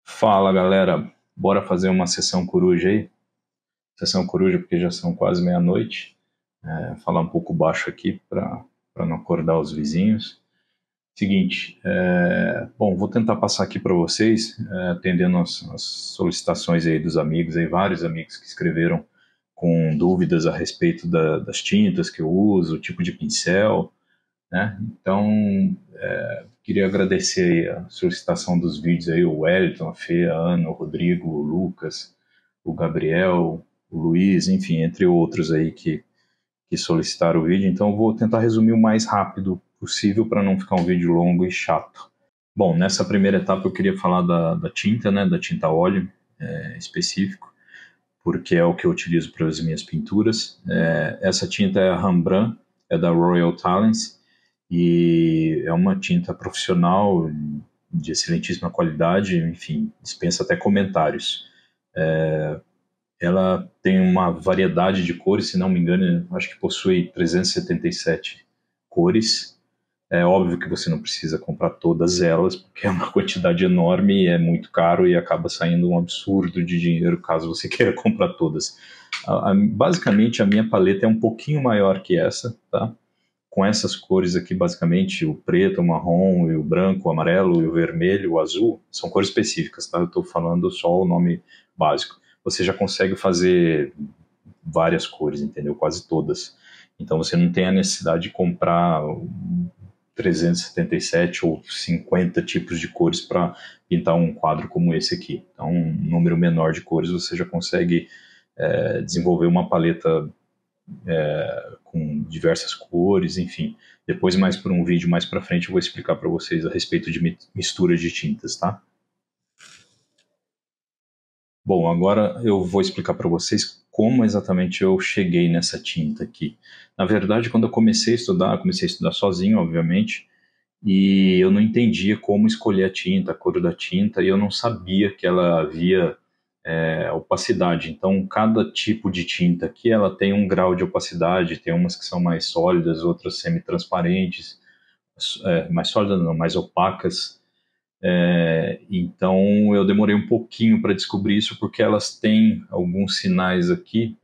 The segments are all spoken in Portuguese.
Fala galera, bora fazer uma sessão coruja aí? Sessão coruja porque já são quase meia-noite. Falar um pouco baixo aqui para não acordar os vizinhos. Seguinte, bom, vou tentar passar aqui para vocês, atendendo as solicitações aí dos amigos, aí, vários amigos que escreveram com dúvidas a respeito das tintas que eu uso, o tipo de pincel, né? Então, queria agradecer aí a solicitação dos vídeos aí, o Wellington, a Fê, a Ana, o Rodrigo, o Lucas, o Gabriel, o Luiz, enfim, entre outros aí que solicitaram o vídeo. Então, eu vou tentar resumir o mais rápido possível para não ficar um vídeo longo e chato. Bom, nessa primeira etapa eu queria falar da tinta, né, da tinta óleo específico, porque é o que eu utilizo para as minhas pinturas. Essa tinta é a Rembrandt, é da Royal Talens, e é uma tinta profissional de excelentíssima qualidade, enfim, dispensa até comentários. Ela tem uma variedade de cores, se não me engano, acho que possui 377 cores. É óbvio que você não precisa comprar todas elas, porque é uma quantidade enorme e é muito caro e acaba saindo um absurdo de dinheiro caso você queira comprar todas. Basicamente, a minha paleta é um pouquinho maior que essa, tá? Com essas cores aqui, basicamente, o preto, o marrom, e o branco, o amarelo, e o vermelho, o azul, são cores específicas, tá? Eu estou falando só o nome básico. Você já consegue fazer várias cores, entendeu? Quase todas. Então você não tem a necessidade de comprar 377 ou 50 tipos de cores para pintar um quadro como esse aqui. Então, um número menor de cores você já consegue desenvolver uma paleta com diversas cores, enfim. Depois, mais por um vídeo mais para frente, eu vou explicar para vocês a respeito de mistura de tintas, tá? Bom, agora eu vou explicar para vocês como exatamente eu cheguei nessa tinta aqui. Na verdade, quando eu comecei a estudar sozinho, obviamente, e eu não entendia como escolher a tinta, a cor da tinta, e eu não sabia que ela havia opacidade. Então, cada tipo de tinta aqui, ela tem um grau de opacidade, tem umas que são mais sólidas, outras semi-transparentes, mais sólidas não, mais opacas. Então, eu demorei um pouquinho para descobrir isso, porque elas têm alguns sinais aqui,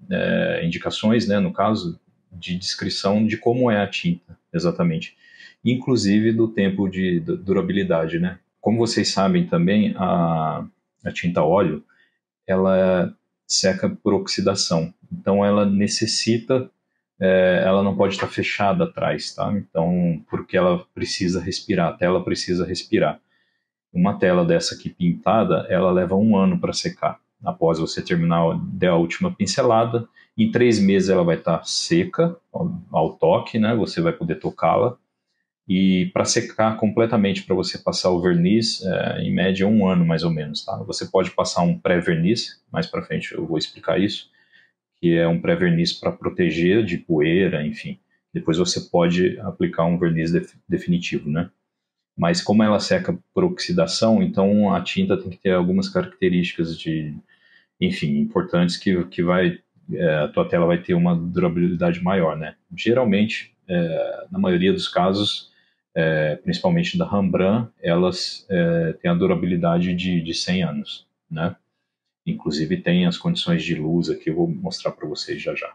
indicações, né, no caso, de descrição de como é a tinta, exatamente. Inclusive do tempo de durabilidade, né? Como vocês sabem também, a tinta óleo, ela seca por oxidação. Então ela necessita, ela não pode estar fechada atrás, tá? Então, porque ela precisa respirar, a tela precisa respirar. Uma tela dessa aqui pintada, ela leva um ano para secar. Após você terminar der a última pincelada, em 3 meses ela vai estar seca ao toque, né? Você vai poder tocá-la. E para secar completamente, para você passar o verniz, em média 1 ano mais ou menos, tá? Você pode passar um pré-verniz, mais para frente eu vou explicar isso, que é um pré-verniz para proteger de poeira, enfim. Depois você pode aplicar um verniz definitivo, né? Mas como ela seca por oxidação, então a tinta tem que ter algumas características enfim, importantes que a tua tela vai ter uma durabilidade maior, né? Geralmente, na maioria dos casos, principalmente da Rembrandt, elas têm a durabilidade de 100 anos, né? Inclusive tem as condições de luz aqui, eu vou mostrar para vocês já já.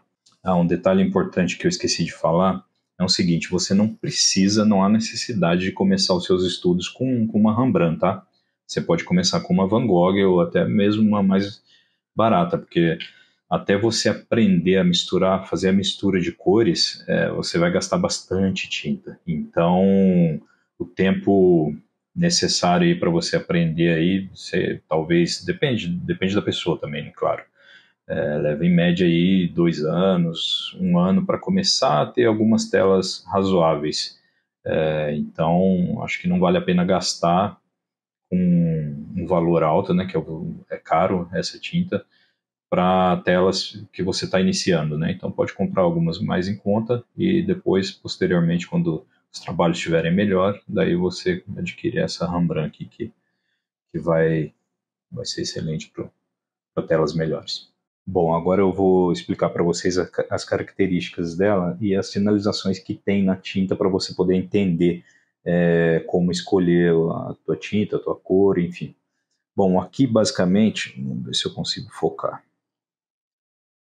Um detalhe importante que eu esqueci de falar é o seguinte: você não há necessidade de começar os seus estudos com uma Rembrandt, tá? Você pode começar com uma Van Gogh ou até mesmo uma mais barata, porque até você aprender a misturar, fazer a mistura de cores, você vai gastar bastante tinta. Então, o tempo necessário para você aprender aí, você talvez, depende da pessoa também, né, claro. Leva em média aí 2 anos, 1 ano para começar a ter algumas telas razoáveis. Então, acho que não vale a pena gastar com um valor alto, né, que é caro essa tinta, para telas que você está iniciando, né? Então pode comprar algumas mais em conta e depois, posteriormente, quando os trabalhos estiverem melhor, daí você adquire essa Rembrandt aqui que vai ser excelente para telas melhores. Bom, agora eu vou explicar para vocês as características dela e as sinalizações que tem na tinta para você poder entender como escolher a tua tinta, a tua cor, enfim. Bom, aqui basicamente, vamos ver se eu consigo focar.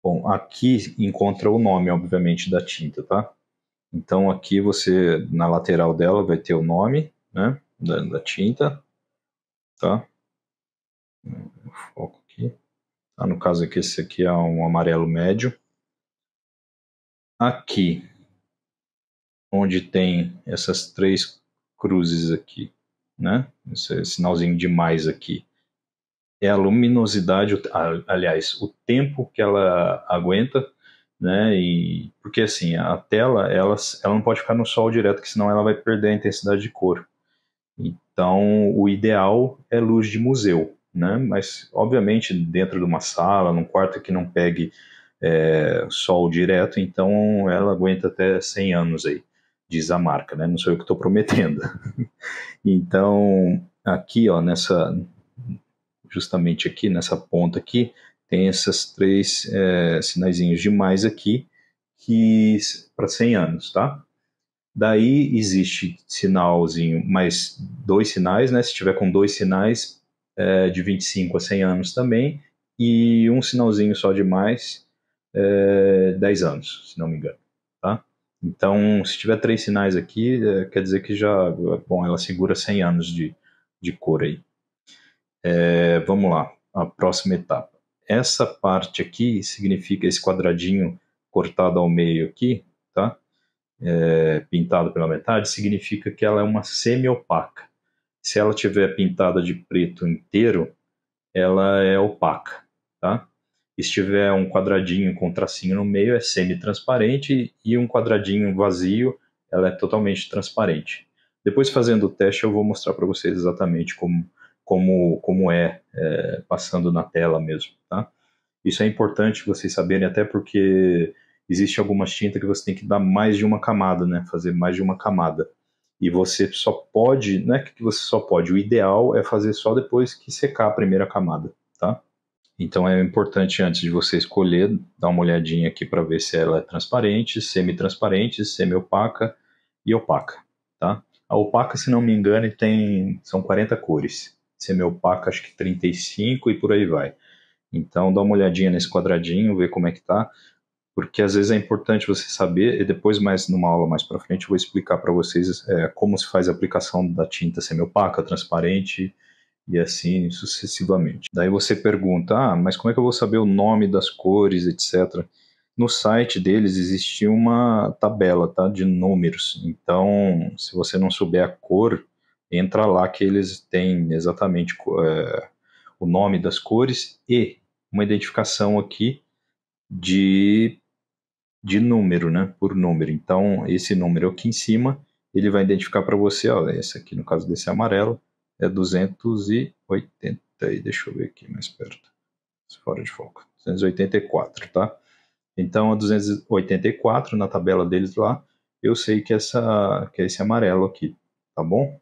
Bom, aqui encontra o nome, obviamente, da tinta, tá? Então aqui você, na lateral dela, vai ter o nome, né, da tinta, tá? Foco aqui. Tá, no caso aqui, esse aqui é um amarelo médio. Aqui, onde tem essas 3 cruzes aqui, né? Esse sinalzinho de mais aqui. É a luminosidade, aliás, o tempo que ela aguenta, né? E porque assim, a tela, ela não pode ficar no sol direto, porque senão ela vai perder a intensidade de cor. Então, o ideal é luz de museu, né? Mas, obviamente, dentro de uma sala, num quarto que não pegue sol direto, então ela aguenta até 100 anos aí, diz a marca, né? Não sou eu que estou prometendo. Então, aqui, ó, justamente aqui, nessa ponta aqui, tem essas 3 sinaizinhos de mais aqui, que para 100 anos, tá? Daí existe sinalzinho, mais 2 sinais, né? Se tiver com 2 sinais, de 25 a 100 anos também, e um sinalzinho só de mais, 10 anos, se não me engano, tá? Então, se tiver 3 sinais aqui, quer dizer que já, bom, ela segura 100 anos de cor aí. Vamos lá, a próxima etapa. Essa parte aqui significa esse quadradinho cortado ao meio aqui, tá? Pintado pela metade, significa que ela é uma semi-opaca. Se ela tiver pintada de preto inteiro, ela é opaca, tá? E se tiver um quadradinho com tracinho no meio, é semi-transparente, e um quadradinho vazio, ela é totalmente transparente. Depois, fazendo o teste, eu vou mostrar para vocês exatamente como passando na tela mesmo, tá? Isso é importante vocês saberem, até porque existe algumas tintas que você tem que dar mais de uma camada, né? Fazer mais de uma camada. E você só pode, não é que você só pode, o ideal é fazer só depois que secar a primeira camada, tá? Então é importante, antes de você escolher, dar uma olhadinha aqui para ver se ela é transparente, semi-transparente, semi-opaca e opaca, tá? A opaca, se não me engano, são 40 cores. Semi-opaca, acho que 35 e por aí vai. Então dá uma olhadinha nesse quadradinho, ver como é que tá, porque às vezes é importante você saber, e depois mais numa aula mais para frente eu vou explicar para vocês como se faz a aplicação da tinta semi-opaca, transparente e assim sucessivamente. Daí você pergunta, mas como é que eu vou saber o nome das cores, etc. No site deles existe uma tabela, tá, de números. Então, se você não souber a cor, entra lá que eles têm exatamente o nome das cores e uma identificação aqui de número, né, por número. Então, esse número aqui em cima, ele vai identificar para você, ó, esse aqui, no caso desse amarelo, é 280, e deixa eu ver aqui mais perto, fora de foco, 284, tá? Então, a 284, na tabela deles lá, eu sei que é esse amarelo aqui, tá bom?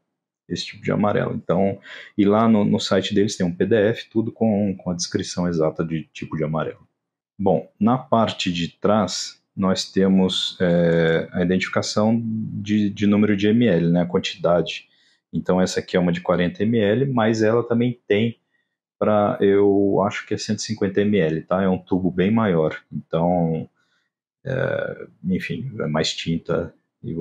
Esse tipo de amarelo. Então, e lá no site deles tem um PDF, tudo com a descrição exata de tipo de amarelo. Bom, na parte de trás, nós temos a identificação de número de ml, né, a quantidade. Então, essa aqui é uma de 40 ml, mas ela também tem eu acho que é 150 ml, tá? É um tubo bem maior. Então, enfim, é mais tinta. E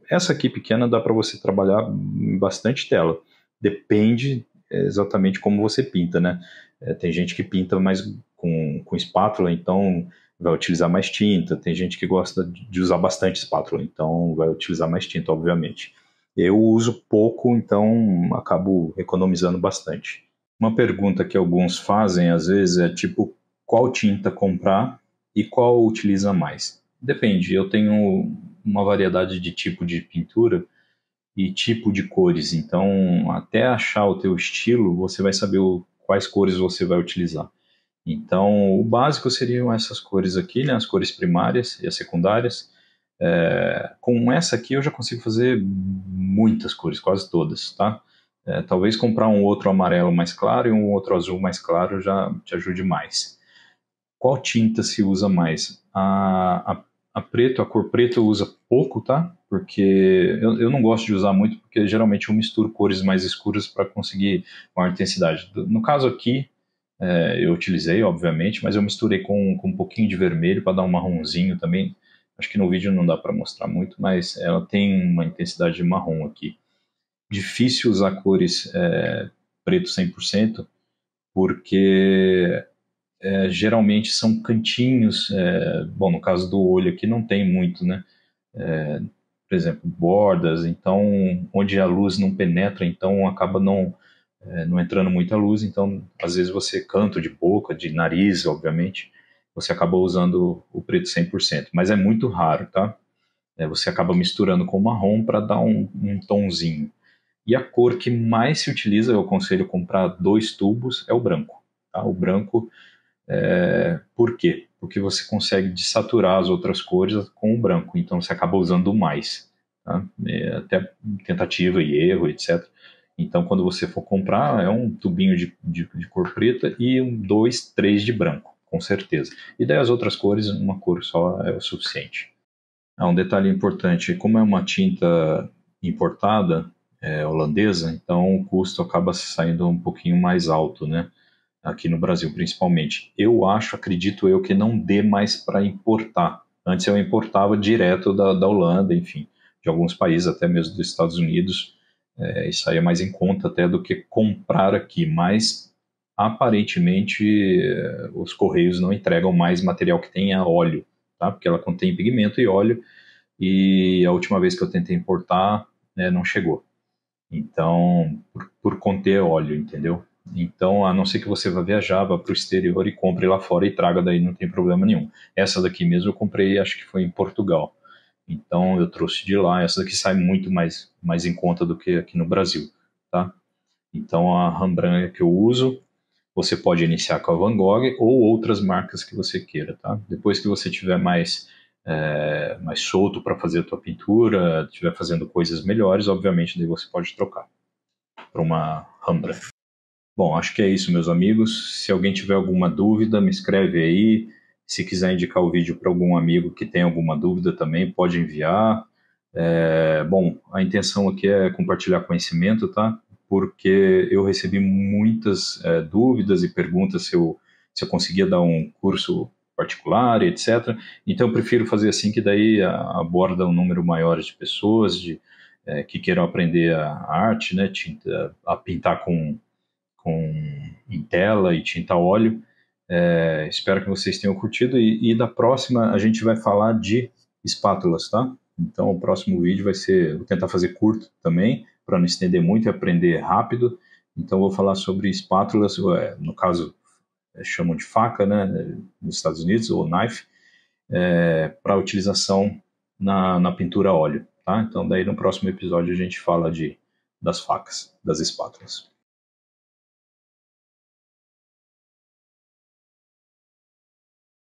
essa aqui pequena dá para você trabalhar em bastante tela. Depende exatamente como você pinta, né? Tem gente que pinta mais com espátula, então vai utilizar mais tinta. Tem gente que gosta de usar bastante espátula, então vai utilizar mais tinta, obviamente. Eu uso pouco, então acabo economizando bastante. Uma pergunta que alguns fazem às vezes é tipo, qual tinta comprar e qual utiliza mais? Depende, eu tenho uma variedade de tipo de pintura e tipo de cores, então até achar o teu estilo, você vai saber quais cores você vai utilizar. Então, o básico seriam essas cores aqui, né, as cores primárias e as secundárias. Com essa aqui eu já consigo fazer muitas cores, quase todas, tá? Talvez comprar um outro amarelo mais claro e um outro azul mais claro já te ajude mais. Qual tinta se usa mais? A cor preta usa pouco, tá? porque eu não gosto de usar muito, porque geralmente eu misturo cores mais escuras para conseguir maior intensidade. No caso aqui, eu utilizei, obviamente, mas eu misturei com um pouquinho de vermelho para dar um marronzinho também. Acho que no vídeo não dá para mostrar muito, mas ela tem uma intensidade de marrom aqui. Difícil usar cores preto 100%, porque geralmente são cantinhos, bom, no caso do olho aqui não tem muito, né? Por exemplo, bordas, então, onde a luz não penetra, então acaba não entrando muita luz, então, às vezes você canto de boca, de nariz, obviamente, você acaba usando o preto 100%, mas é muito raro, tá? Você acaba misturando com o marrom para dar um tonzinho. E a cor que mais se utiliza, eu aconselho comprar 2 tubos, é o branco. Tá? O branco, por quê? Porque você consegue desaturar as outras cores com o branco, então você acaba usando mais. Tá? Até tentativa e erro, etc. Então, quando você for comprar, é um tubinho de cor preta e 2, 3 de branco, com certeza. E daí as outras cores, uma cor só é o suficiente. Um detalhe importante, como é uma tinta importada, holandesa, então o custo acaba saindo um pouquinho mais alto, né? Aqui no Brasil, principalmente. Eu acredito eu, que não dê mais para importar. Antes eu importava direto da Holanda, enfim, de alguns países, até mesmo dos Estados Unidos, e saía mais em conta até do que comprar aqui, mas aparentemente os Correios não entregam mais material que tenha óleo, tá? Porque ela contém pigmento e óleo, e a última vez que eu tentei importar, não chegou. Então, por conter óleo, entendeu? Então, a não ser que você vá viajar, vá para o exterior e compre lá fora e traga daí, não tem problema nenhum. Essa daqui mesmo eu comprei, acho que foi em Portugal. Então, eu trouxe de lá. Essa daqui sai muito mais em conta do que aqui no Brasil, tá? Então, a Rembrandt que eu uso, você pode iniciar com a Van Gogh ou outras marcas que você queira, tá? Depois que você tiver mais solto para fazer a tua pintura, estiver fazendo coisas melhores, obviamente daí você pode trocar para uma Rembrandt. Bom, acho que é isso, meus amigos. Se alguém tiver alguma dúvida, me escreve aí. Se quiser indicar o vídeo para algum amigo que tem alguma dúvida também, pode enviar. Bom, a intenção aqui é compartilhar conhecimento, tá? Porque eu recebi muitas dúvidas e perguntas se eu conseguia dar um curso particular, etc. Então eu prefiro fazer assim, que daí aborda um número maior de pessoas que queiram aprender a arte, né? A pintar em tela e tinta a óleo. Espero que vocês tenham curtido e da próxima a gente vai falar de espátulas, tá? Então o próximo vídeo vou tentar fazer curto também, para não estender muito e aprender rápido. Então vou falar sobre espátulas, no caso chamam de faca, né, nos Estados Unidos, ou knife, para utilização na pintura a óleo, tá? Então daí no próximo episódio a gente fala das facas, das espátulas.